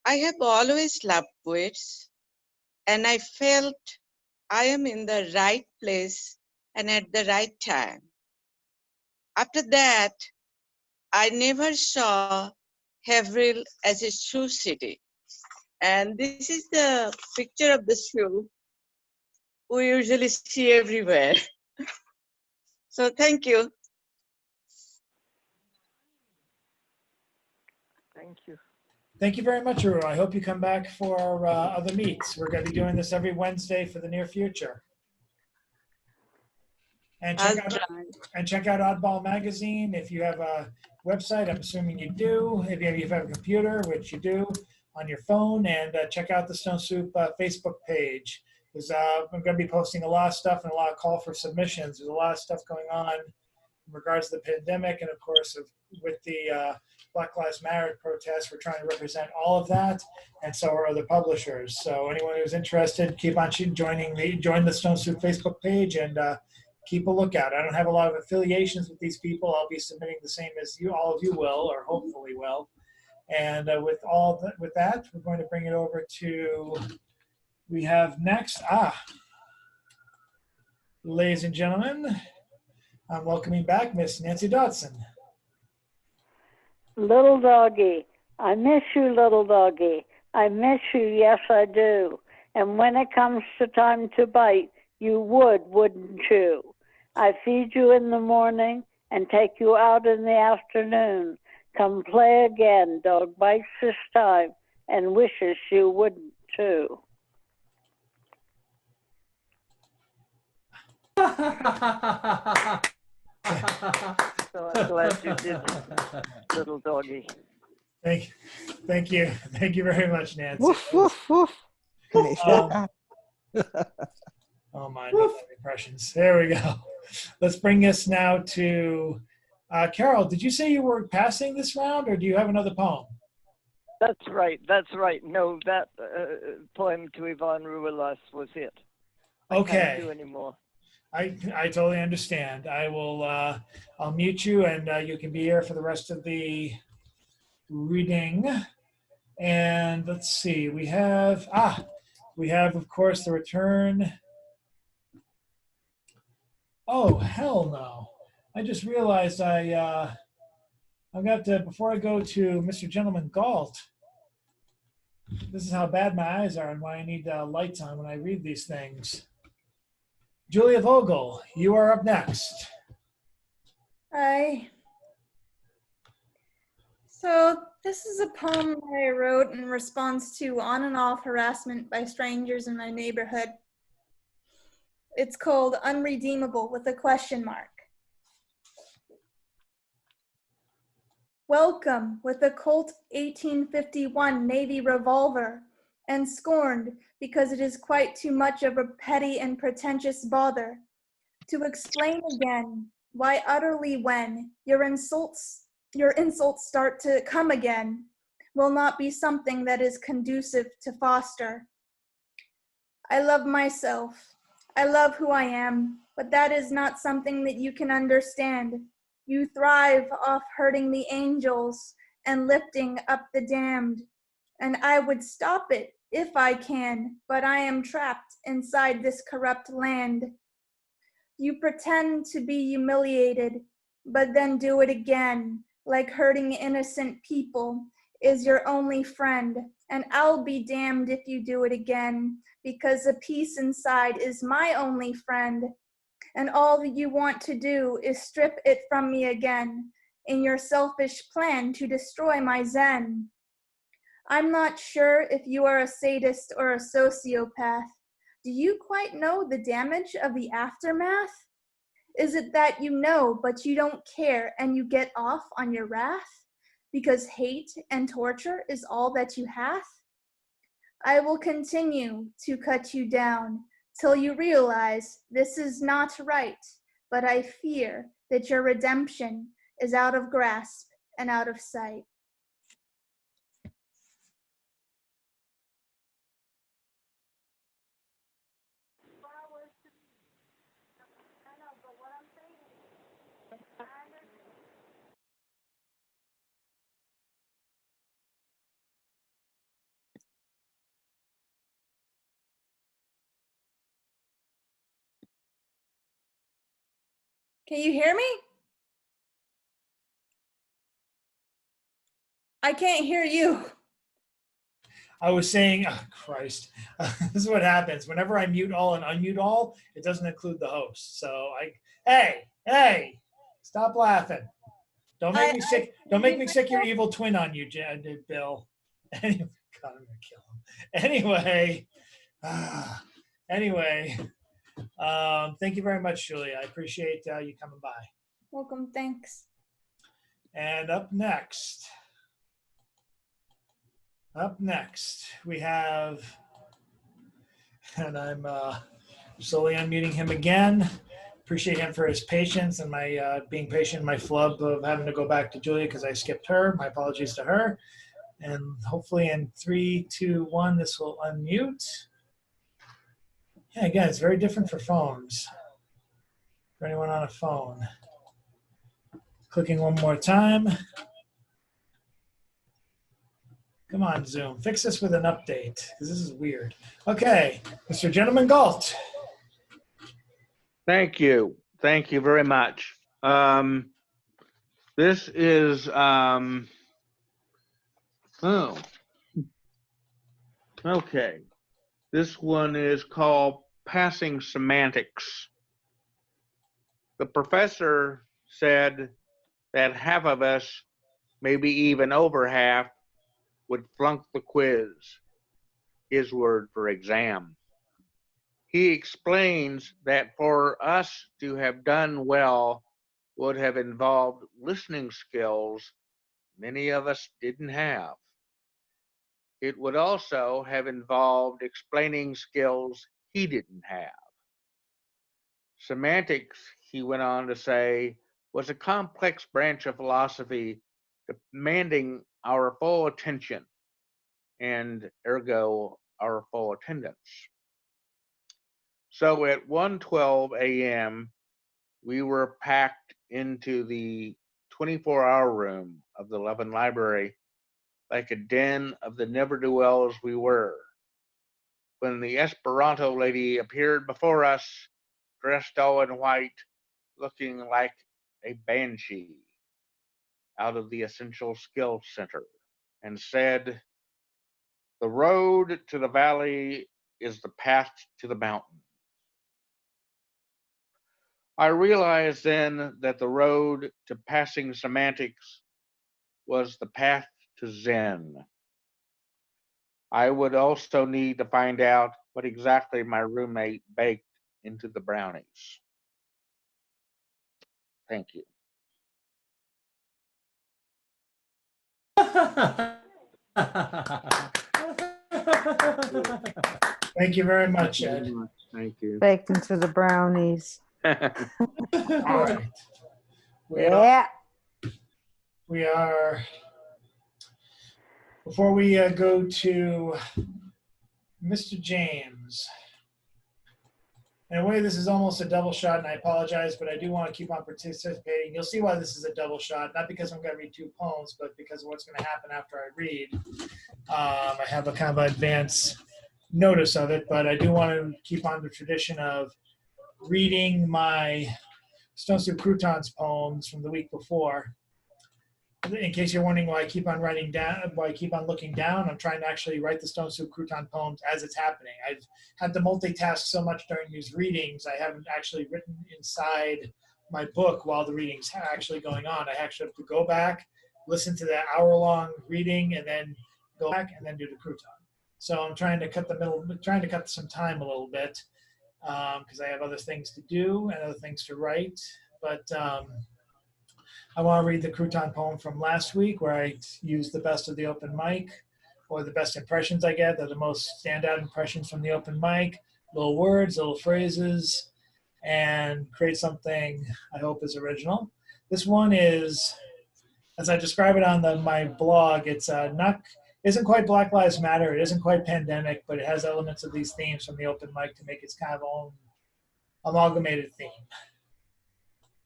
I have always loved poets, and I felt I am in the right place and at the right time. After that, I never saw Haverhill as a shoe city. And this is the picture of the shoe we usually see everywhere. So thank you. Thank you. Thank you very much, Aru. I hope you come back for other meets. We're going to be doing this every Wednesday for the near future. And check out Oddball Magazine. If you have a website, I'm assuming you do. If you have a computer, which you do, on your phone, and check out the Stone Soup Facebook page. Because I'm going to be posting a lot of stuff and a lot of call for submissions. There's a lot of stuff going on in regards to the pandemic, and of course, with the Black Lives Matter protests, we're trying to represent all of that, and so are other publishers. So anyone who's interested, keep on join the Stone Soup Facebook page, and keep a lookout. I don't have a lot of affiliations with these people. I'll be submitting the same as all of you will, or hopefully will. And with that, we're going to bring it over to. We have next. Ladies and gentlemen, I'm welcoming back Miss Nancy Dodson. Little doggy, I miss you, little doggy. I miss you, yes I do. And when it comes to time to bite, you wouldn't you? I feed you in the morning and take you out in the afternoon. Come play again, dog bites this time, and wishes you wouldn't too. So I'm glad you did, little doggy. Thank you very much, Nancy. Woof, woof, woof. Oh my impressions. There we go. Let's bring this now to Carol. Did you say you were passing this round, or do you have another poem? That's right. No, that poem to Yvonne Ruelas was it. Okay. I can't do anymore. I totally understand. I will. I'll mute you, and you can be here for the rest of the reading. And let's see. We have of course the return. Oh hell no! I just realized I've got to, before I go to Mr. Gentleman Galt. This is how bad my eyes are and why I need lights on when I read these things. Julia Vogel, you are up next. Hi. So this is a poem that I wrote in response to on and off harassment by strangers in my neighborhood. It's called Unredeemable with a question mark. Welcome with a Colt 1851 Navy revolver, and scorned because it is quite too much of a petty and pretentious bother to explain again why utterly when your insults start to come again will not be something that is conducive to foster. I love myself. I love who I am, but that is not something that you can understand. You thrive off hurting the angels and lifting up the damned. And I would stop it if I can, but I am trapped inside this corrupt land. You pretend to be humiliated, but then do it again, like hurting innocent people is your only friend, and I'll be damned if you do it again, because the peace inside is my only friend, and all that you want to do is strip it from me again, in your selfish plan to destroy my zen. I'm not sure if you are a sadist or a sociopath. Do you quite know the damage of the aftermath? Is it that you know but you don't care and you get off on your wrath? Because hate and torture is all that you hath? I will continue to cut you down till you realize this is not right, but I fear that your redemption is out of grasp and out of sight. Can you hear me? I can't hear you. I was saying, oh, Christ, this is what happens. Whenever I mute all and unmute all, it doesn't include the host. So hey, stop laughing. Don't make me sick. Don't make me sick your evil twin on you, Bill. Anyway, God, I'm gonna kill him. Anyway, thank you very much, Julia. I appreciate you coming by. Welcome, thanks. And up next, we have, and I'm slowly unmuting him again. Appreciate him for his patience and my being patient in my flub of having to go back to Julia because I skipped her. My apologies to her. And hopefully in 3, 2, 1, this will unmute. Yeah, again, it's very different for phones. For anyone on a phone. Clicking one more time. Come on, Zoom. Fix this with an update, because this is weird. Okay, Mr. Gentleman Galt. Thank you. Thank you very much. This is, okay. This one is called Passing Semantics. The professor said that half of us, maybe even over half, would flunk the quiz, his word for exam. He explains that for us to have done well would have involved listening skills many of us didn't have. It would also have involved explaining skills he didn't have. Semantics, he went on to say, was a complex branch of philosophy demanding our full attention and ergo our full attendance. So at 1:12 a.m., we were packed into the 24-hour room of the Levin Library like a den of the never-do-wells we were, when the Esperanto lady appeared before us, dressed all in white, looking like a banshee out of the Essential Skills Center, and said, "The road to the valley is the path to the mountain." I realized then that the road to passing semantics was the path to Zen. I would also need to find out what exactly my roommate baked into the brownies. Thank you. Thank you very much, Ed. Thank you. Baked into the brownies. All right. Yeah. We are, before we go to Mr. James, In a way, this is almost a double shot, and I apologize, but I do want to keep on participating. You'll see why this is a double shot, not because I'm going to read 2 poems, but because of what's going to happen after I read. I have a kind of advance notice of it, but I do want to keep on the tradition of reading my Stone Soup Croutons poems from the week before. In case you're wondering why I keep on writing down, why I keep on looking down, I'm trying to actually write the Stone Soup Crouton poems as it's happening. I've had to multitask so much during these readings, I haven't actually written inside my book while the reading's actually going on. I actually have to go back, listen to that hour-long reading, and then go back and then do the crouton. So I'm trying to cut some time a little bit because I have other things to do and other things to write. But I want to read the crouton poem from last week where I used the best of the open mic, or the best impressions I get. They're the most standout impressions from the open mic. Little words, little phrases, and create something I hope is original. This one is, as I describe it on my blog, it's isn't quite Black Lives Matter, it isn't quite pandemic, but it has elements of these themes from the open mic to make its kind of own amalgamated theme.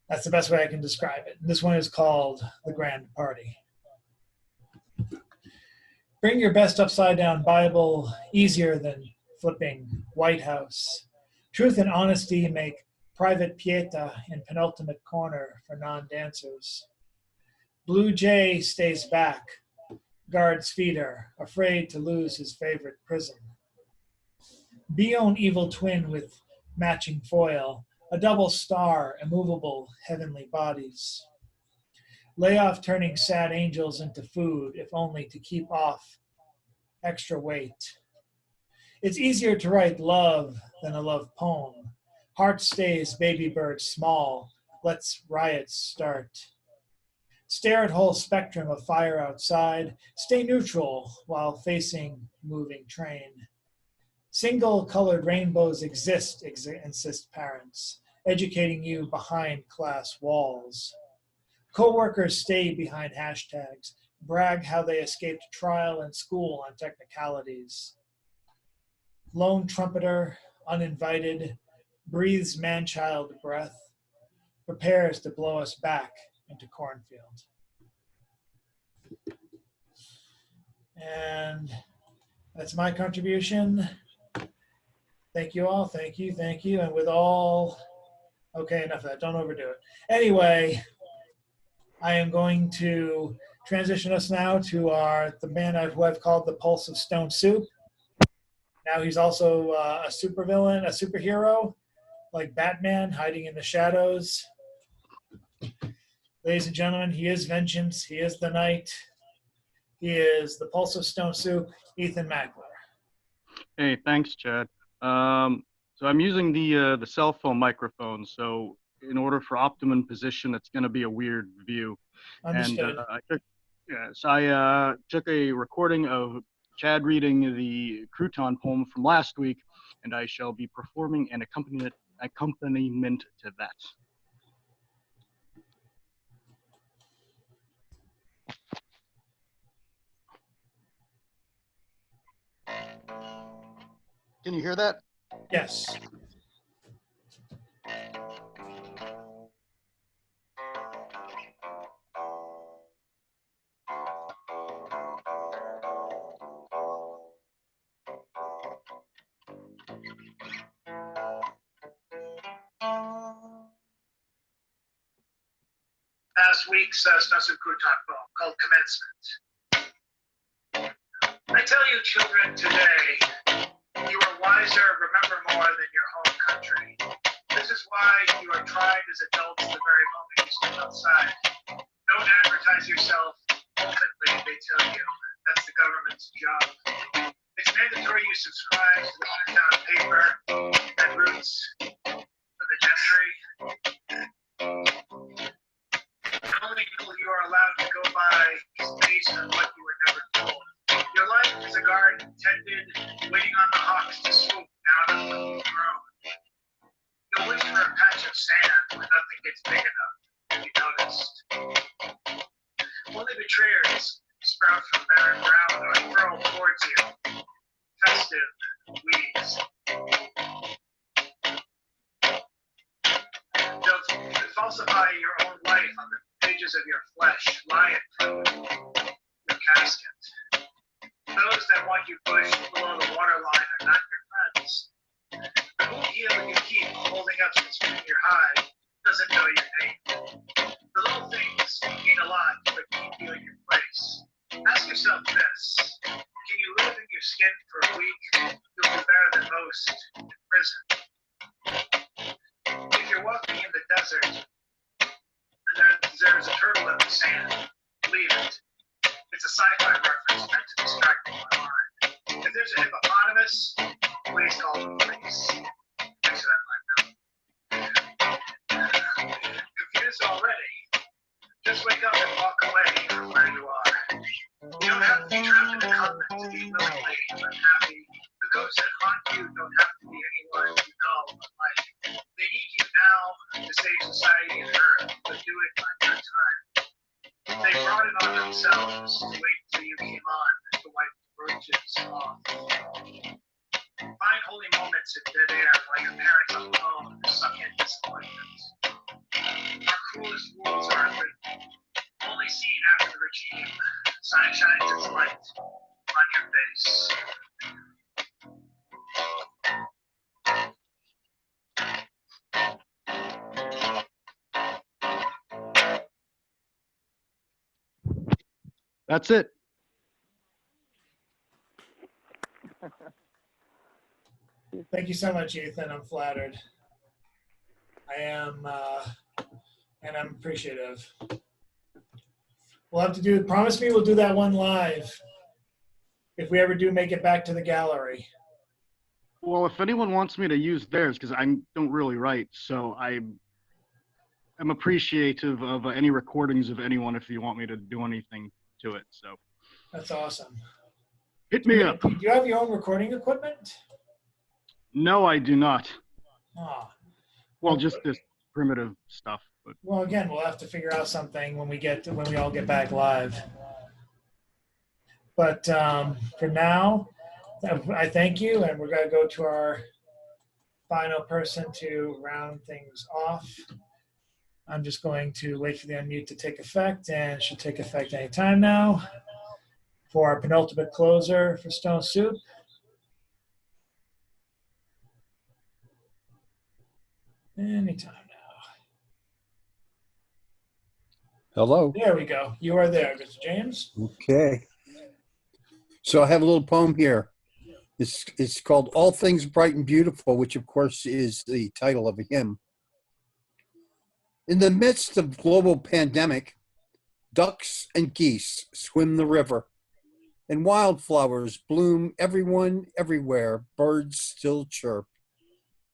That's the best way I can describe it. This one is called The Grand Party. Bring your best upside-down Bible, easier than flipping White House. Truth and honesty make private pieta in penultimate corner for non-dancers. Blue Jay stays back, guards feeder, afraid to lose his favorite prison. Beon evil twin with matching foil, a double star, immovable heavenly bodies. Lay off turning sad angels into food, if only to keep off extra weight. It's easier to write love than a love poem. Heart stays baby bird small, let's riots start. Stare at whole spectrum of fire outside, stay neutral while facing moving train. Single colored rainbows exist, insist parents, educating you behind class walls. Co-workers stay behind hashtags, brag how they escaped trial and school on technicalities. Lone trumpeter, uninvited, breathes man-child breath, prepares to blow us back into cornfield. And that's my contribution. Thank you all, thank you. And with all, okay, enough of that, don't overdo it. Anyway, I am going to transition us now to the man who I've called the Pulse of Stone Soup. Now he's also a supervillain, a superhero, like Batman, hiding in the shadows. Ladies and gentlemen, he is vengeance, he is the night. He is the Pulse of Stone Soup, Ethan Mackler. Hey, thanks, Chad. So I'm using the cell phone microphone. So in order for optimum position, it's going to be a weird view. Understood. And I took a recording of Chad reading the crouton poem from last week, and I shall be performing an accompaniment to that. Can you hear that? Yes. Last week's Stone Soup Crouton poem called Commencement. I tell you, children, today, you are wiser, remember more than your home country. This is why you are tried as adults the very moment you step outside. Don't advertise yourself openly, they tell you. That's the government's job. It's mandatory you subscribe to the hometown paper and roots for the gentry. The only people you are allowed to go by is based on what you were never told. Your life is a garden tended, waiting on the hawks to swoop down on what you've grown. You'll wish for a patch of sand where nothing gets big enough to be noticed. Only betrayers sprout from barren ground or throw towards you. Festive weeds. falsify your own life on the pages of your flesh, lie in proof your casket. Those that want you pushed below the waterline are not your friends. The whole heel you keep holding up between your hide doesn't know your name. The little things mean a lot, but keep you in your place. Ask yourself this: can you live in your skin for a week? You'll do better than most in prison. If you're walking in the desert and there's a turtle in the sand, leave it. It's a sci-fi reference meant to distract my mind. If there's a hippopotamus, please call the police. Thanks for that, confused already? Just wake up and walk away from where you are. You don't have to be trapped in a convent to be willingly unhappy. The ghosts that haunt you don't have to be anyone you know or like. They need you now to save society and Earth, but do it on your time. They brought it on themselves to wait till you came on to wipe the roaches off. Find holy moments in dead air while your parents on the phone suck in disappointment. Our cruelest rules are unwritten, only seen after the regime. Sun shines its light on your face. That's it. Thank you so much, Ethan. I'm flattered. I am, and I'm appreciative. We'll have to do, promise me we'll do that one live if we ever do make it back to the gallery. Well, if anyone wants me to use theirs, because I don't really write, so I'm appreciative of any recordings of anyone if you want me to do anything to it. So That's awesome. Hit me up. Do you have your own recording equipment? No, I do not. Ah. Well, just this primitive stuff. But Well, again, we'll have to figure out something when we all get back live. But for now, I thank you, and we're going to go to our final person to round things off. I'm just going to wait for the unmute to take effect, and it should take effect any time now. For our penultimate closer for Stone Soup. Anytime now. Hello. There we go. You are there, Mr. James. Okay. So I have a little poem here. It's called All Things Bright and Beautiful, which of course is the title of a hymn. In the midst of global pandemic, ducks and geese swim the river, and wildflowers bloom everyone, everywhere, birds still chirp,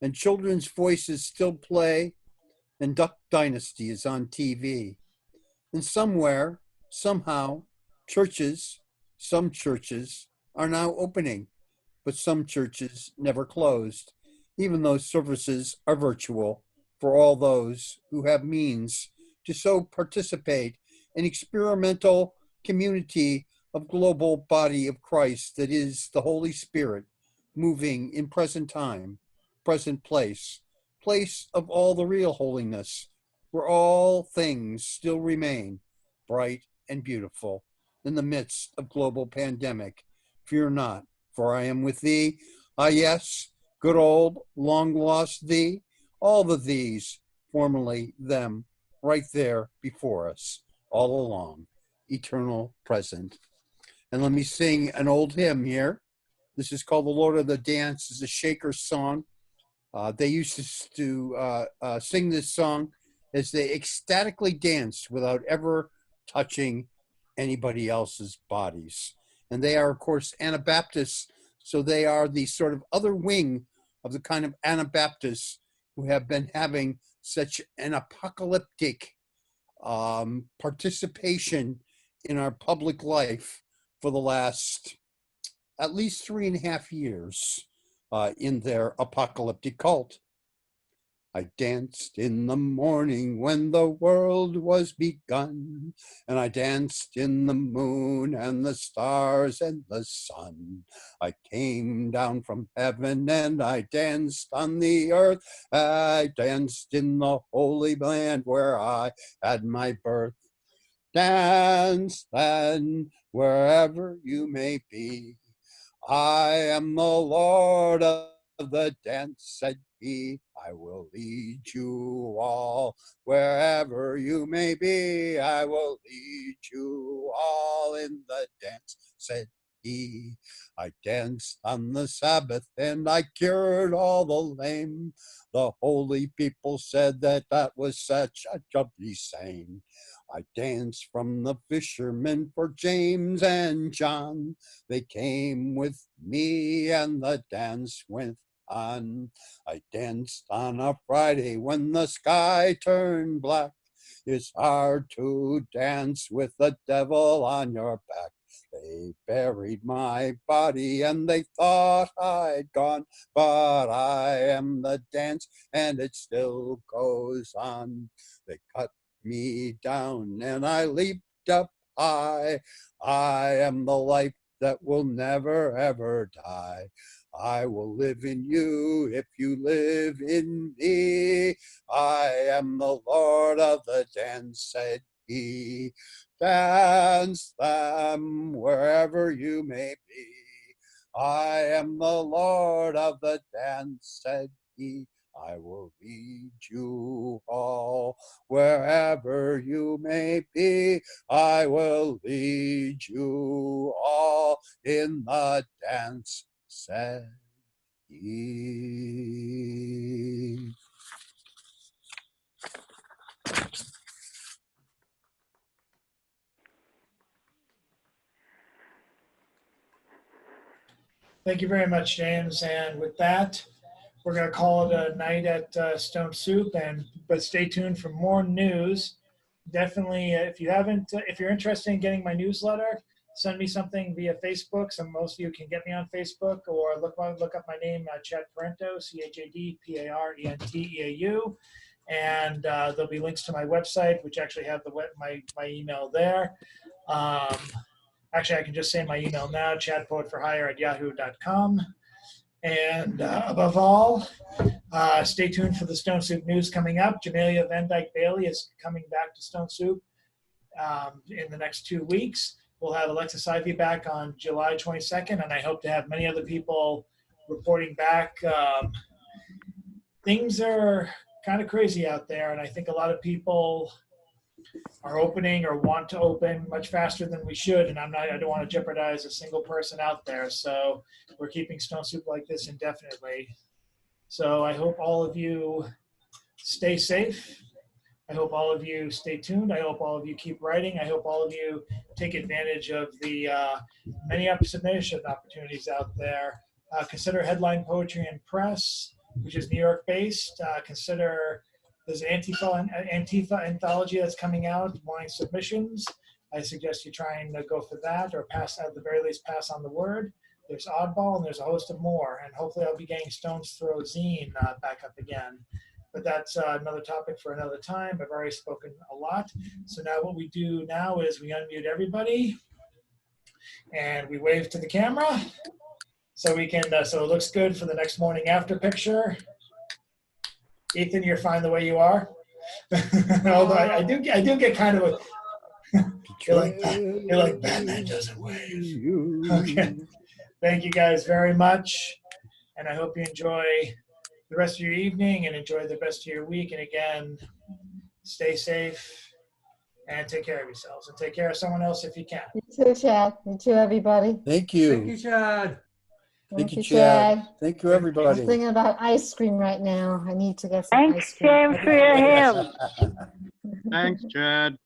and children's voices still play, and Duck Dynasty is on TV. And somewhere, somehow, some churches are now opening, but some churches never closed, even though services are virtual for all those who have means to so participate in experimental community of global body of Christ that is the Holy Spirit moving in present time, present place of all the real holiness, where all things still remain bright and beautiful in the midst of global pandemic. Fear not, for I am with thee. Ah, yes, good old long lost thee, all the these, formerly them, right there before us, all along, eternal present. And let me sing an old hymn here. This is called The Lord of the Dance. It's a Shaker song. They used to sing this song as they ecstatically danced without ever touching anybody else's bodies. And they are, of course, Anabaptists, so they are the sort of other wing of the kind of Anabaptists who have been having such an apocalyptic participation in our public life for the last at least 3.5 years in their apocalyptic cult. I danced in the morning when the world was begun, and I danced in the moon and the stars and the sun. I came down from heaven and I danced on the earth. I danced in the holy land where I had my birth. Dance then wherever you may be. I am the Lord of the dance, said he. I will lead you all wherever you may be. I will lead you all in the dance, said he. I danced on the Sabbath and I cured all the lame. The holy people said that that was such a jubbly saying. I danced from the fishermen for James and John. They came with me and the dance went on. I danced on a Friday when the sky turned black. It's hard to dance with the devil on your back. They buried my body and they thought I'd gone, but I am the dance and it still goes on. They cut me down and I leaped up high. I am the life that will never ever die. I will live in you if you live in me. I am the Lord of the dance, said he. Dance them wherever you may be. I am the Lord of the dance, said he. I will lead you all wherever you may be. I will lead you all in the dance, said he. Thank you very much, James. And with that, we're going to call it a night at Stone Soup. But stay tuned for more news. Definitely, if you're interested in getting my newsletter, send me something via Facebook. So most of you can get me on Facebook, or look up my name, Chad Parento, ChadParenteau, and there'll be links to my website, which actually have my email there. Actually, I can just say my email now, chadpoetforhire@yahoo.com. And above all, stay tuned for the Stone Soup news coming up. Jamelia Van Dyke Bailey is coming back to Stone Soup in the next 2 weeks. We'll have Alexis Ivey back on July 22nd, and I hope to have many other people reporting back. Things are kind of crazy out there, and I think a lot of people are opening or want to open much faster than we should, and I don't want to jeopardize a single person out there. So we're keeping Stone Soup like this indefinitely. So I hope all of you stay safe. I hope all of you stay tuned. I hope all of you keep writing. I hope all of you take advantage of the many submission opportunities out there. Consider Headline Poetry and Press, which is New York based. Consider there's an Antifa anthology that's coming out, wanting submissions. I suggest you try and go for that, or pass, at the very least, pass on the word. There's Oddball, and there's a host of more. And hopefully I'll be getting Stone's Throw Zine back up again. But that's another topic for another time. I've already spoken a lot. So now what we do now is we unmute everybody, and we wave to the camera. So we can, so it looks good for the next morning after picture. Ethan, you're fine the way you are. Although I do get kind of a, you're like Batman doesn't wave. Okay. Thank you guys very much. And I hope you enjoy the rest of your evening and enjoy the rest of your week. And again, stay safe and take care of yourselves, and take care of someone else if you can. You too, Chad. You too, everybody. Thank you. Thank you, Chad. Thank you, Chad. Thank you, everybody. I'm thinking about ice cream right now. I need to get some ice cream. Thanks, James, for your hymn. Thanks, Chad.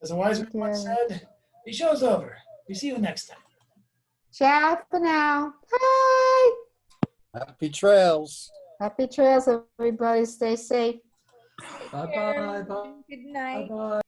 As a wise man once said, the show's over. We see you next time. Ciao for now. Bye. Happy trails. Happy trails, everybody. Stay safe. Bye-bye. Good night. Bye-bye.